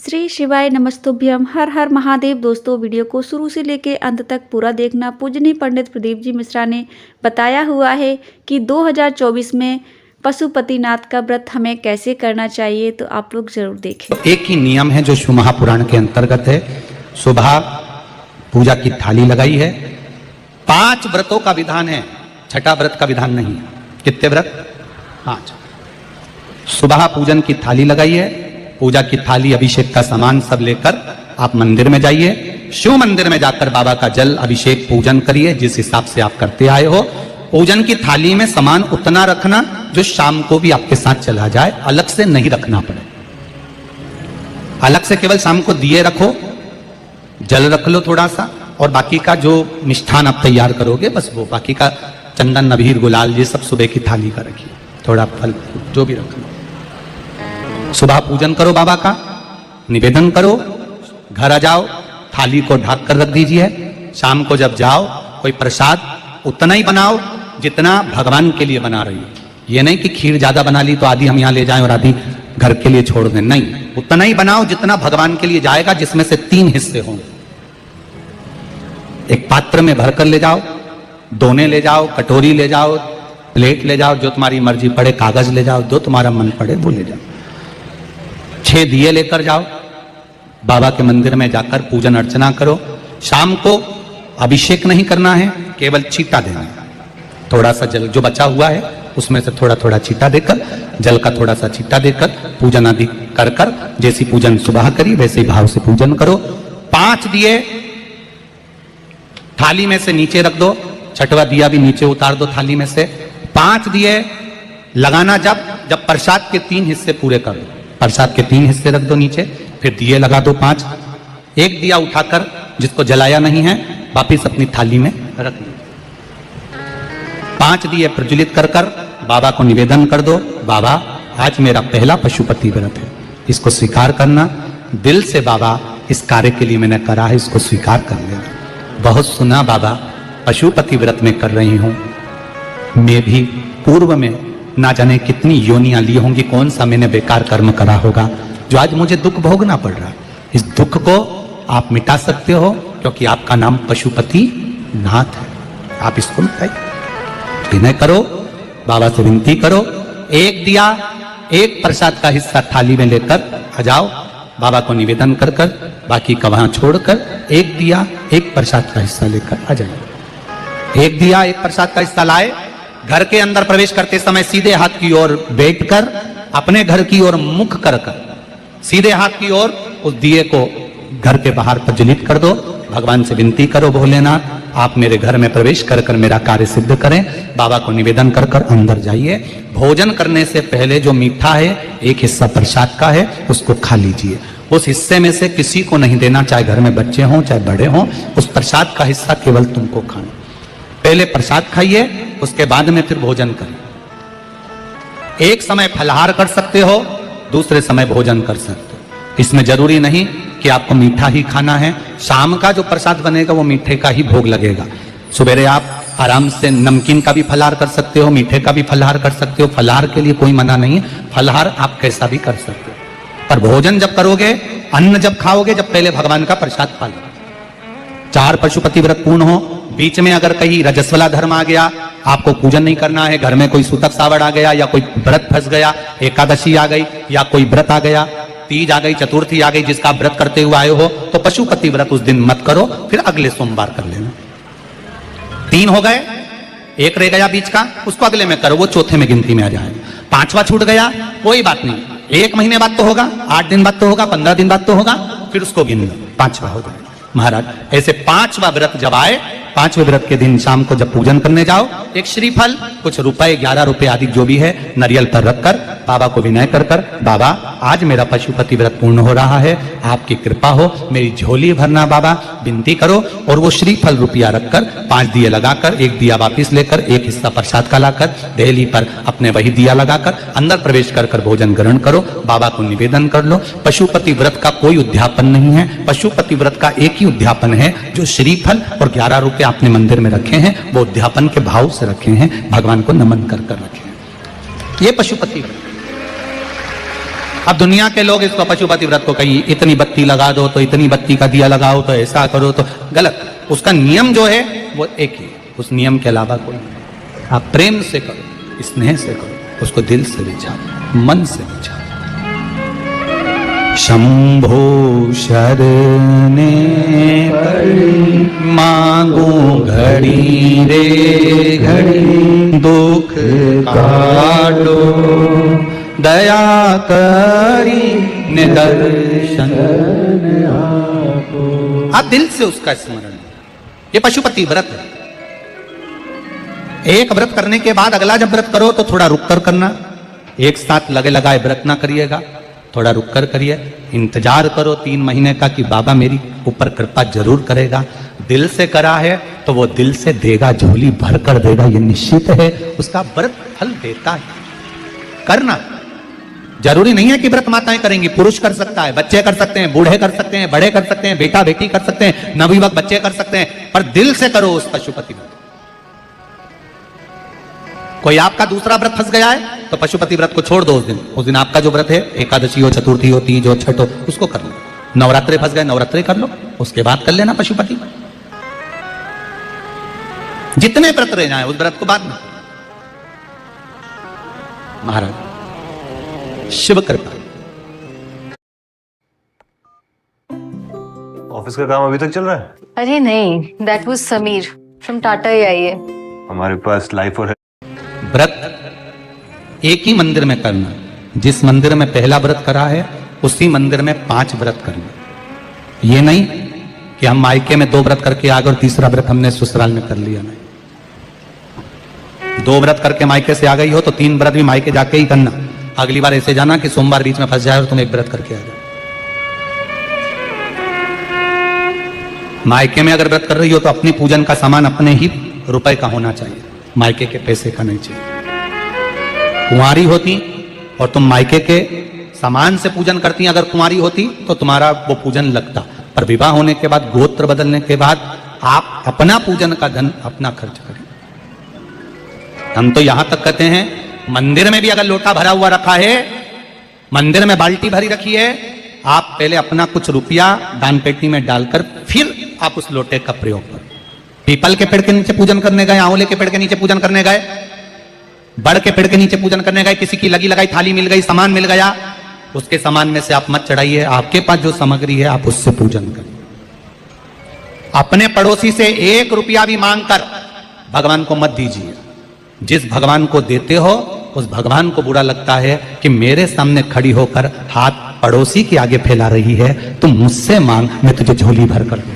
श्री शिवाय नमस्तुभ्यम। हर हर महादेव। दोस्तों, वीडियो को शुरू से लेकर अंत तक पूरा देखना। पूजनीय पंडित प्रदीप जी मिश्रा ने बताया हुआ है कि 2024 में पशुपतिनाथ का व्रत हमें कैसे करना चाहिए, तो आप लोग जरूर देखें। एक ही नियम है जो शिव महापुराण के अंतर्गत है। सुबह पूजा की थाली लगाई है। 5 व्रतों का विधान है, छठा व्रत का विधान नहीं है। कितने व्रत? 5। सुबह पूजन की थाली लगाई है। पूजा की थाली, अभिषेक का सामान सब लेकर आप मंदिर में जाइए। शिव मंदिर में जाकर बाबा का जल अभिषेक पूजन करिए जिस हिसाब से आप करते आए हो। पूजन की थाली में सामान उतना रखना जो शाम को भी आपके साथ चला जाए, अलग से नहीं रखना पड़े। अलग से केवल शाम को दिए रखो, जल रख लो थोड़ा सा, और बाकी का जो मिष्ठान आप तैयार करोगे बस वो, बाकी का चंदन नबीर गुलाल ये सब सुबह की थाली का रखिए। थोड़ा फल जो भी रख लो। सुबह पूजन करो, बाबा का निवेदन करो, घर आ जाओ, थाली को ढक कर रख दीजिए। शाम को जब जाओ कोई प्रसाद उतना ही बनाओ जितना भगवान के लिए बना रही हो। ये नहीं कि खीर ज्यादा बना ली तो आधी हम यहाँ ले जाएं और आधी घर के लिए छोड़ दें, नहीं, उतना ही बनाओ जितना भगवान के लिए जाएगा, जिसमें से 3 हिस्से हों। एक पात्र में भरकर ले जाओ, दोने ले जाओ, कटोरी ले जाओ, प्लेट ले जाओ, जो तुम्हारी मर्जी पड़े, कागज ले जाओ, जो तुम्हारा मन पड़े वो ले जाओ। 6 दिए लेकर जाओ, बाबा के मंदिर में जाकर पूजन अर्चना करो। शाम को अभिषेक नहीं करना है, केवल छींटा देना है। थोड़ा सा जल जो बचा हुआ है उसमें से थोड़ा थोड़ा छींटा देकर, जल का थोड़ा सा छींटा देकर पूजन आदि कर कर, जैसी पूजन सुबह करी वैसे ही भाव से पूजन करो। 5 दिए थाली में से नीचे रख दो, छठवा दिया भी नीचे उतार दो थाली में से। 5 दिए लगाना जब प्रसाद के 3 हिस्से पूरे कर दो। प्रसाद के 3 हिस्से रख दो नीचे, फिर दिए लगा दो 5। एक दिया उठाकर जिसको जलाया नहीं है वापिस अपनी थाली में रख लो। 5 दिए प्रज्वलित कर कर बाबा को निवेदन कर दो, बाबा आज मेरा पहला पशुपति व्रत है, इसको स्वीकार करना। दिल से बाबा इस कार्य के लिए मैंने करा है, इसको स्वीकार कर लेना। बहुत सुना बाबा पशुपति व्रत में कर रही हूं, मैं भी पूर्व में ना जाने कितनी योनियां ली होंगी, कौन सा मैंने बेकार कर्म करा होगा जो आज मुझे दुख भोगना पड़ रहा है। इस दुख को आप मिटा सकते हो क्योंकि आपका नाम पशुपति नाथ है। आप इसको मिटाइए, विनय करो, बाबा से विनती करो। एक दिया, एक प्रसाद का हिस्सा थाली में लेकर आ जाओ, बाबा को निवेदन कर कर, बाकी का वहां छोड़कर एक दिया, एक प्रसाद का हिस्सा लेकर आ जाइए। एक दिया, एक प्रसाद का हिस्सा लाए, घर के अंदर प्रवेश करते समय सीधे हाथ की ओर बैठकर, अपने घर की ओर मुख कर कर सीधे हाथ की ओर उस दिए को घर के बाहर प्रज्वलित कर दो। भगवान से विनती करो, भोलेनाथ आप मेरे घर में प्रवेश कर कर मेरा कार्य सिद्ध करें। बाबा को निवेदन कर कर अंदर जाइए। भोजन करने से पहले जो मीठा है, एक हिस्सा प्रसाद का है, उसको खा लीजिए। उस हिस्से में से किसी को नहीं देना, चाहे घर में बच्चे हों चाहे बड़े हों। उस प्रसाद का हिस्सा केवल तुमको खाना। पहले प्रसाद खाइए, उसके बाद में फिर भोजन करिए। एक समय फलाहार कर सकते हो, दूसरे समय भोजन कर सकते हो। इसमें जरूरी नहीं कि आपको मीठा ही खाना है। शाम का जो प्रसाद बनेगा वो मीठे का ही भोग लगेगा। सुबेरे आप आराम से नमकीन का भी फलाहार कर सकते हो, मीठे का भी फलाहार कर सकते हो। फलाहार के लिए कोई मना नहीं है, फलाहार आप कैसा भी कर सकते हो। पर भोजन जब करोगे, अन्न जब खाओगे, जब पहले भगवान का प्रसाद खा लो। 4 पशुपति व्रत पूर्ण हो। बीच में अगर कहीं रजस्वला धर्म आ गया, आपको पूजन नहीं करना है, घर में कोई सूतक सावड़ आ गया, या कोई व्रत फंस गया, एकादशी आ गई, या कोई व्रत आ गया, तीज आ गई, चतुर्थी आ गई, जिसका व्रत करते हुए आए हो, तो पशुपति व्रत उस दिन मत करो, फिर अगले सोमवार कर लेना। 3 हो गए, एक रह गया बीच का, उसको अगले में करो, वो चौथे में गिनती में आ जाए। 5वां छूट गया, कोई बात नहीं, 1 महीने बाद तो होगा, 8 दिन बाद तो होगा, 15 दिन बाद तो होगा, फिर उसको गिन लो, 5वां हो जाए। महाराज ऐसे 5वां व्रत जब आए, 5वें व्रत के दिन शाम को जब पूजन करने जाओ, एक श्रीफल, कुछ रुपए, 11 रुपए आदि जो भी है, नारियल पर रखकर बाबा को विनय कर कर, बाबा आज मेरा पशुपति व्रत पूर्ण हो रहा है, आपकी कृपा हो, मेरी झोली भरना बाबा, विनती करो। और वो श्रीफल रुपया रखकर 5 दिए लगाकर, एक दिया वापिस लेकर, एक हिस्सा प्रसाद का लाकर देहली पर अपने वही दिया लगाकर अंदर प्रवेश कर कर भोजन ग्रहण करो। बाबा को निवेदन कर लो। पशुपति व्रत का कोई उद्यापन नहीं है, पशुपति व्रत का एक ही उद्यापन है, जो श्रीफल और 11 रुपए आपने मंदिर में रखे हैं, वो उद्यापन के भाव से रखे हैं, भगवान को नमन कर कर रखे हैं। ये पशुपति व्रत। अब दुनिया के लोग इसको पशुपति व्रत को कहीं इतनी बत्ती लगा दो तो इतनी बत्ती का दिया लगाओ तो ऐसा करो तो गलत। उसका नियम जो है वो एक ही, उस नियम के अलावा कोई नहीं। आप प्रेम से करो, स्नेह से करो, उसको दिल से विचारो, मन से विचारो। शंभो शरणे पड़ी मांगू घड़ी रे घड़ी, दुख काटो दया करी निदर्शन आपो। आप दिल से उसका स्मरण, ये पशुपति व्रत है। एक व्रत करने के बाद अगला जब व्रत करो तो थोड़ा रुक कर करना, एक साथ लगे लगाए व्रत ना करिएगा, थोड़ा रुक कर करिए, इंतजार करो 3 महीने का कि बाबा मेरी ऊपर कृपा जरूर करेगा। दिल से करा है तो वो दिल से देगा, झोली भर कर देगा, ये निश्चित है। उसका व्रत फल देता है। करना जरूरी नहीं है कि व्रत माताएं करेंगी, पुरुष कर सकता है, बच्चे कर सकते हैं, बूढ़े कर सकते हैं, बड़े कर सकते हैं, बेटा बेटी कर सकते हैं, नवयुवक बच्चे कर सकते हैं, पर दिल से करो उस पशुपति व्रत। कोई आपका दूसरा व्रत फंस गया है तो पशुपति व्रत को छोड़ दो। उस दिन आपका जो व्रत है, एकादशी हो, चतुर्थी हो, तीज हो, छठ हो, उसको कर लो। नवरात्रे फंस गए, नवरात्रे कर लो, उसके बाद कर लेना पशुपति। जितने व्रत रह जाए उस व्रत को बाद में। महाराज शिव कृपा। ऑफिस का काम अभी तक चल रहा है? अरे नहीं, that was Sameer from Tata AIA. हमारे पास लाइफ और व्रत एक ही मंदिर में करना। जिस मंदिर में पहला व्रत करा है उसी मंदिर में 5 व्रत करना। ये नहीं कि हम मायके में 2 व्रत करके आ गए और तीसरा व्रत हमने ससुराल में कर लिया। नहीं, 2 व्रत करके मायके से आ गई हो तो 3 व्रत भी मायके जाके ही करना। अगली बार ऐसे जाना कि सोमवार बीच में फंस जाए और तुम 1 व्रत करके आ जाओ। मायके में अगर व्रत कर रही हो तो अपनी पूजन का सामान अपने ही रुपए का होना चाहिए, मायके के पैसे का नहीं चाहिए। कुंवारी होती और तुम मायके के सामान से पूजन करती, अगर कुंवारी होती तो तुम्हारा वो पूजन लगता, पर विवाह होने के बाद, गोत्र बदलने के बाद आप अपना पूजन का धन अपना खर्च करें। हम तो यहां तक कहते हैं मंदिर में भी अगर लोटा भरा हुआ रखा है, मंदिर में बाल्टी भरी रखी है, आप पहले अपना कुछ रुपया दान पेटी में डालकर फिर आप उस लोटे का प्रयोग करें। पीपल के पेड़ के नीचे पूजन करने गए, आंवले के पेड़ के नीचे पूजन करने गए, बड़ के पेड़ के नीचे पूजन करने गए, किसी की लगी लगाई थाली मिल गई, सामान मिल गया, उसके सामान में से आप मत चढ़ाइए। आपके पास जो सामग्री है आप उससे पूजन करिए। अपने पड़ोसी से 1 रुपया भी मांगकर भगवान को मत दीजिए। जिस भगवान को देते हो उस भगवान को बुरा लगता है कि मेरे सामने खड़ी होकर हाथ पड़ोसी के आगे फैला रही है, तुम मुझसे मांग, मैं तुझे झोली भर कर दूं।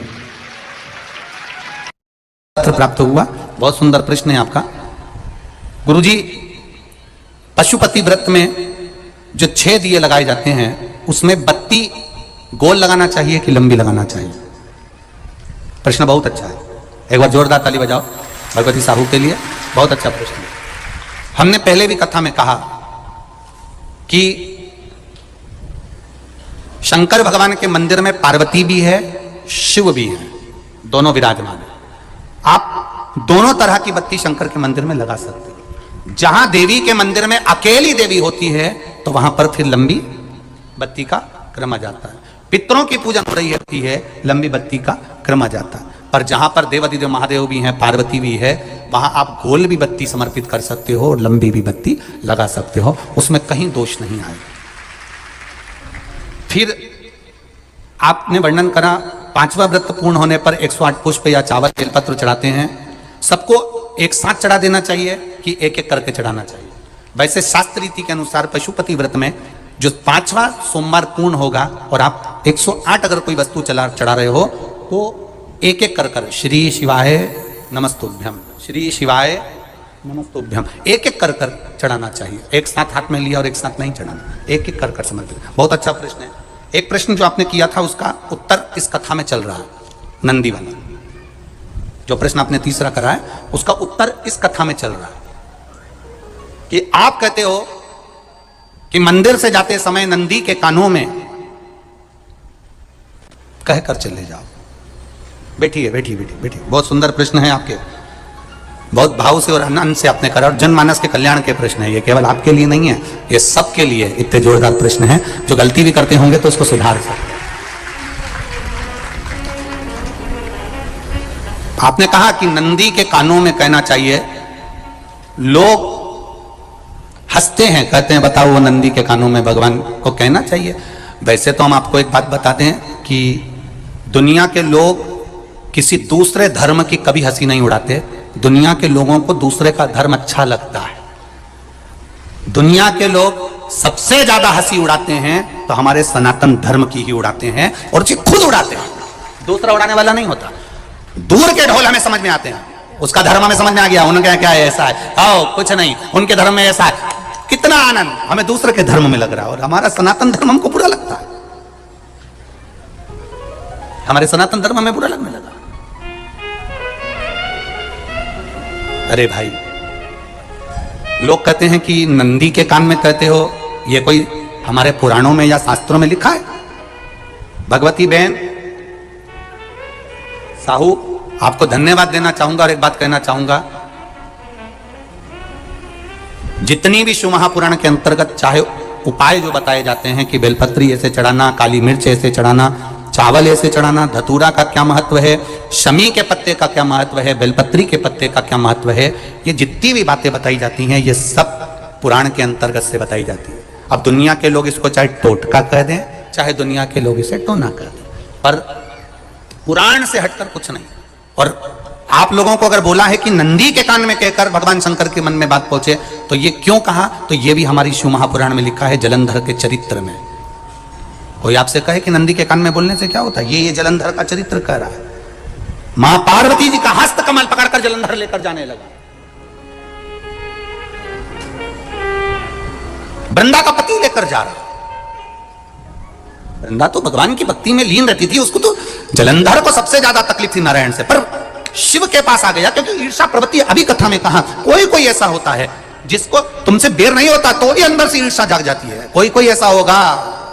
प्राप्त हुआ। बहुत सुंदर प्रश्न है आपका। गुरुजी, पशुपति व्रत में जो 6 दिए लगाए जाते हैं उसमें बत्ती गोल लगाना चाहिए कि लंबी लगाना चाहिए? प्रश्न बहुत अच्छा है, एक बार जोरदार ताली बजाओ भगवती साहू के लिए। बहुत अच्छा प्रश्न है। हमने पहले भी कथा में कहा कि शंकर भगवान के मंदिर में पार्वती भी है, शिव भी है, दोनों विराजमान है। आप दोनों तरह की बत्ती शंकर के मंदिर में लगा सकते हैं। जहां देवी के मंदिर में अकेली देवी होती है तो वहां पर फिर लंबी बत्ती का क्रम आ जाता है। पितरों की पूजन हो रही होती है, लंबी बत्ती का क्रम आ जाता है। पर जहां पर देवादिदेव महादेव भी हैं, पार्वती भी है, वहां आप गोल भी बत्ती समर्पित कर सकते हो और लंबी भी बत्ती लगा सकते हो, उसमें कहीं दोष नहीं आएगा। फिर आपने वर्णन करा 5वां व्रत पूर्ण होने पर 108 पुष्प या चावल बेलपत्र चढ़ाते हैं। सबको एक साथ चढ़ा देना चाहिए कि एक एक करके चढ़ाना चाहिए? वैसे शास्त्र रीति के अनुसार पशुपति व्रत में जो 5वां सोमवार पूर्ण होगा और आप 108 अगर कोई वस्तु चढ़ा रहे हो तो एक एक कर श्री शिवाय नमस्तुभ्यम, श्री शिवाय नमस्तुभ्यम, एक एक कर चढ़ाना चाहिए। एक साथ हाथ में लिया और एक साथ नहीं चढ़ाना, एक एक कर समर्पित। बहुत अच्छा प्रश्न है। एक प्रश्न जो आपने किया था उसका उत्तर इस कथा में चल रहा है, नंदी वाला। जो प्रश्न आपने तीसरा करा है उसका उत्तर इस कथा में चल रहा है कि आप कहते हो कि मंदिर से जाते समय नंदी के कानों में कहकर चले जाओ। बैठिए बैठिए बैठिए बैठिए। बहुत सुंदर प्रश्न है आपके। बहुत भाव से और आनंद से आपने करा, और जनमानस के कल्याण के प्रश्न है ये, केवल आपके लिए नहीं है, ये सबके लिए इतने जोरदार प्रश्न है। जो गलती भी करते होंगे तो उसको सुधार सकते। आपने कहा कि नंदी के कानों में कहना चाहिए, लोग हंसते हैं, कहते हैं बताओ वो नंदी के कानों में भगवान को कहना चाहिए। वैसे तो हम आपको एक बात बताते हैं कि दुनिया के लोग किसी दूसरे धर्म की कभी हंसी नहीं उड़ाते। दुनिया के लोगों को दूसरे का धर्म अच्छा लगता है। दुनिया के लोग सबसे ज्यादा हंसी उड़ाते हैं तो हमारे सनातन धर्म की ही उड़ाते हैं, और उसे खुद उड़ाते हैं, दूसरा उड़ाने वाला नहीं होता। दूर के ढोल हमें समझ में आते हैं, उसका धर्म हमें समझ में आ गया, उनका क्या है, ऐसा है, आओ कुछ नहीं, उनके धर्म में ऐसा है, कितना आनंद हमें दूसरे के धर्म में लग रहा है, और हमारा सनातन धर्म हमको बुरा लगता है, हमारे सनातन धर्म हमें बुरा लगने लगा। अरे भाई, लोग कहते हैं कि नंदी के कान में कहते हो, ये कोई हमारे पुराणों में या शास्त्रों में लिखा है? भगवती बहन साहू, आपको धन्यवाद देना चाहूंगा और एक बात कहना चाहूंगा, जितनी भी शिव महापुराण के अंतर्गत चाहे उपाय जो बताए जाते हैं कि बेलपत्री ऐसे चढ़ाना, काली मिर्च ऐसे चढ़ाना, चावल ऐसे चढ़ाना, धतूरा का क्या महत्व है, शमी के पत्ते का क्या महत्व है, बेलपत्री के पत्ते का क्या महत्व है, ये जितनी भी बातें बताई जाती हैं ये सब पुराण के अंतर्गत से बताई जाती है। अब दुनिया के लोग इसको चाहे टोटका कह दें, चाहे दुनिया के लोग इसे टोना कह दें, पर पुराण से हटकर कुछ नहीं। और आप लोगों को अगर बोला है कि नंदी के कान में कहकर भगवान शंकर के मन में बात पहुंचे, तो ये क्यों कहा, तो ये भी हमारी शिव महापुराण में लिखा है, जलंधर के चरित्र में। कोई आपसे कहे कि नंदी के कान में बोलने से क्या होता है, ये जलंधर का चरित्र कह रहा है। मां पार्वती जी का हस्त कमल पकड़कर जलंधर लेकर जाने लगा। वृंदा का पति लेकर जा रहा। वृंदा तो भगवान की भक्ति में लीन रहती थी, उसको तो जलंधर को सबसे ज्यादा तकलीफ थी नारायण से, पर शिव के पास आ गया, क्योंकि ईर्षा प्रवृत्ति अभी कथा में कहा, कोई कोई ऐसा होता है जिसको तुमसे बेर नहीं होता तो भी अंदर से ईर्षा जाग जाती है, कोई कोई ऐसा होगा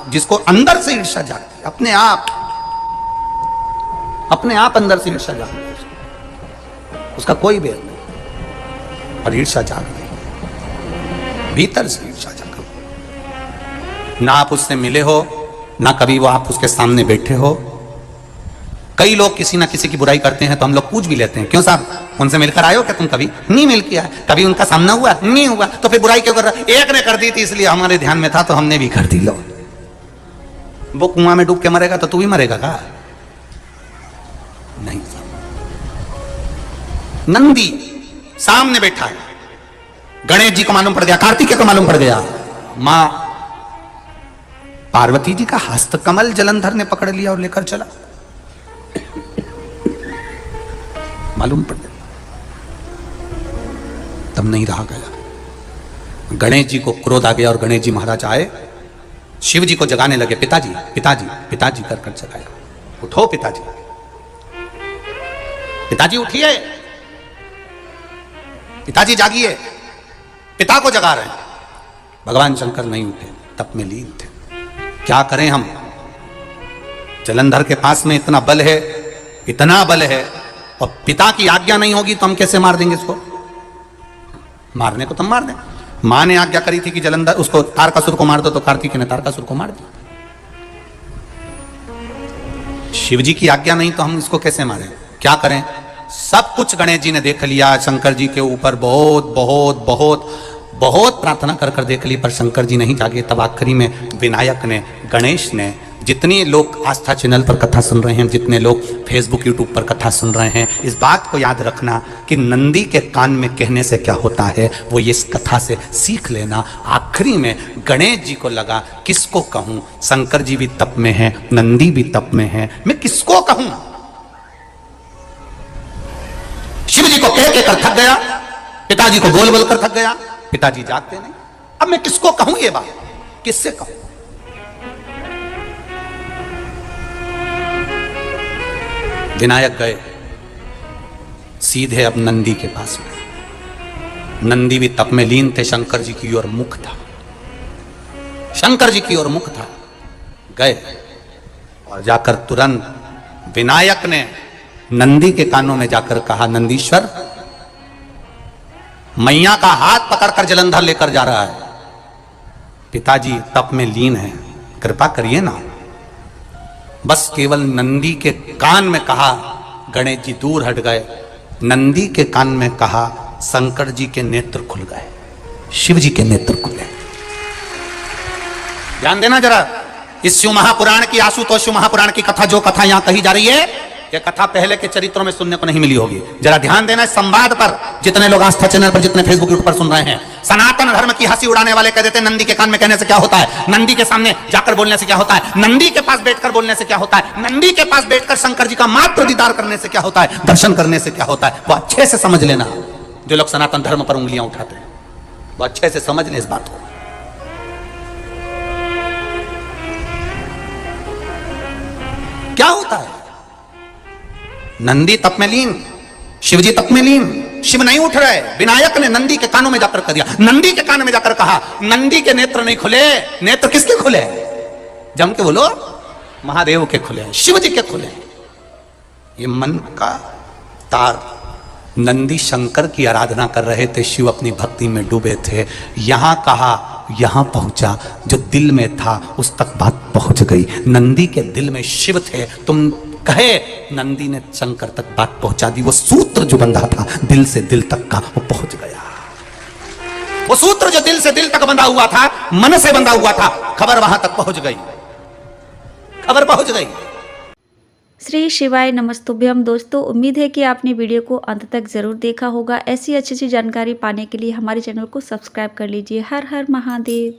जिसको अंदर से ईर्षा जागती है, अपने आप अंदर से ईर्षा जागती है, उसका कोई बेर नहीं, और ईर्षा जाग गई, भीतर से ईर्षा जाग गई। ना आप उससे मिले हो, ना कभी वो आप उसके सामने बैठे हो। कई लोग किसी ना किसी की बुराई करते हैं तो हम लोग पूछ भी लेते हैं, क्यों साहब उनसे मिलकर आए हो क्या तुम? कभी नहीं मिल किया, कभी उनका सामना हुआ नहीं हुआ, तो फिर बुराई क्यों कर रहा? एक ने कर दी थी इसलिए हमारे ध्यान में था तो हमने भी कर दी। लो, वो कुआं में डूब के मरेगा तो तू भी मरेगा का? नहीं। नंदी सामने बैठा है, गणेश जी को मालूम पड़ गया, कार्तिकेय को मालूम पड़ गया, मां पार्वती जी का हस्त कमल जलंधर ने पकड़ लिया और लेकर चला, मालूम पड़ गया, तब नहीं रहा गया। गणेश जी को क्रोध आ गया और गणेश जी महाराज आए, शिव जी को जगाने लगे, पिताजी पिताजी पिताजी कर कर जगाया, उठो पिताजी, पिताजी उठिए, पिताजी जागिए, पिता को जगा रहे हैं। भगवान शंकर नहीं उठे, तप में लीन थे। क्या करें हम, जलंधर के पास में इतना बल है, इतना बल है, और पिता की आज्ञा नहीं होगी तो हम कैसे मार देंगे इसको? मारने को तो मार दें। मां ने आज्ञा करी थी कि जलंधर उसको तारकासुर को मार दो, तो कार्तिकेय ने तारकासुर को मार दिया। शिव जी की आज्ञा नहीं तो हम इसको कैसे मारें? क्या करें? सब कुछ गणेश जी ने देख लिया, शंकर जी के ऊपर बहुत बहुत बहुत बहुत प्रार्थना कर कर देख ली, पर शंकर जी नहीं जागे। तब आखिरी में विनायक ने, गणेश ने, जितने लोग आस्था चैनल पर कथा सुन रहे हैं, जितने लोग फेसबुक यूट्यूब पर कथा सुन रहे हैं, इस बात को याद रखना कि नंदी के कान में कहने से क्या होता है वो ये इस कथा से सीख लेना। आखिरी में गणेश जी को लगा किसको कहूं, शंकर जी भी तप में है, नंदी भी तप में है, मैं किसको कहूं? शिव जी को कह के कर थक गया, पिताजी को बोल बोल कर थक गया, पिताजी जागते नहीं। अब मैं किसको कहूं ये बात, किससे कहूं? विनायक गए सीधे अब नंदी के पास में। नंदी भी तप में लीन थे, शंकर जी की ओर मुख था, शंकर जी की ओर मुख था। गए और जाकर तुरंत विनायक ने नंदी के कानों में जाकर कहा, नंदीश्वर मैया का हाथ पकड़कर जलंधर लेकर जा रहा है। पिताजी तप में लीन है, कृपा करिए ना। बस केवल नंदी के कान में कहा, गणेश जी दूर हट गए। नंदी के कान में कहा, शंकर जी के नेत्र खुल गए, शिव जी के नेत्र खुले। ध्यान देना जरा, इस शिव महापुराण की, आशुतोष शिव महापुराण की कथा, जो कथा यहां कही जा रही है, यह कथा पहले के चरित्रों में सुनने को नहीं मिली होगी। जरा ध्यान देना इस संवाद पर। जितने लोग आस्था चैनल पर, जितने फेसबुक पर सुन रहे हैं, सनातन धर्म की हंसी उड़ाने वाले कह देते हैं नंदी के कान में कहने से क्या होता है, नंदी के सामने जाकर बोलने से क्या होता है, नंदी के पास बैठकर बोलने से क्या होता है, नंदी के पास बैठकर शंकर जी का मात्र दीदार करने से क्या होता है, दर्शन करने से क्या होता है। वो अच्छे से समझ लेना, जो लोग सनातन धर्म पर उंगलियां उठाते हैं, वो अच्छे से समझ लें इस बात को। क्या होता है, नंदी तप में लीन, शिवजी तप में लीन, शिव नहीं उठ रहे। विनायक ने नंदी के कानों में जाकर कह दिया, नंदी के कान में जाकर कहा, नंदी के नेत्र नहीं खुले। नेत्र किसके खुले? जम के बोलो, महादेव के खुले, शिव जी के खुले। ये मन का तार। नंदी शंकर की आराधना कर रहे थे, शिव अपनी भक्ति में डूबे थे। यहां कहा, यहां पहुंचा, जो दिल में था उस तक बात पहुंच गई। नंदी के दिल में शिव थे, तुम कहे, नंदी ने शंकर तक बात पहुंचा दी। वो सूत्र जो बंधा था दिल से दिल तक का, वो पहुंच गया। वो सूत्र जो दिल से दिल तक बंधा हुआ था, मन से बंधा हुआ था, खबर वहां तक पहुंच गई, खबर पहुंच गई। श्री शिवाय नमस्तुभ्यम। दोस्तों, उम्मीद है कि आपने वीडियो को अंत तक जरूर देखा होगा। ऐसी अच्छी जानकारी पाने के लिए हमारे चैनल को सब्सक्राइब कर लीजिए। हर हर महादेव।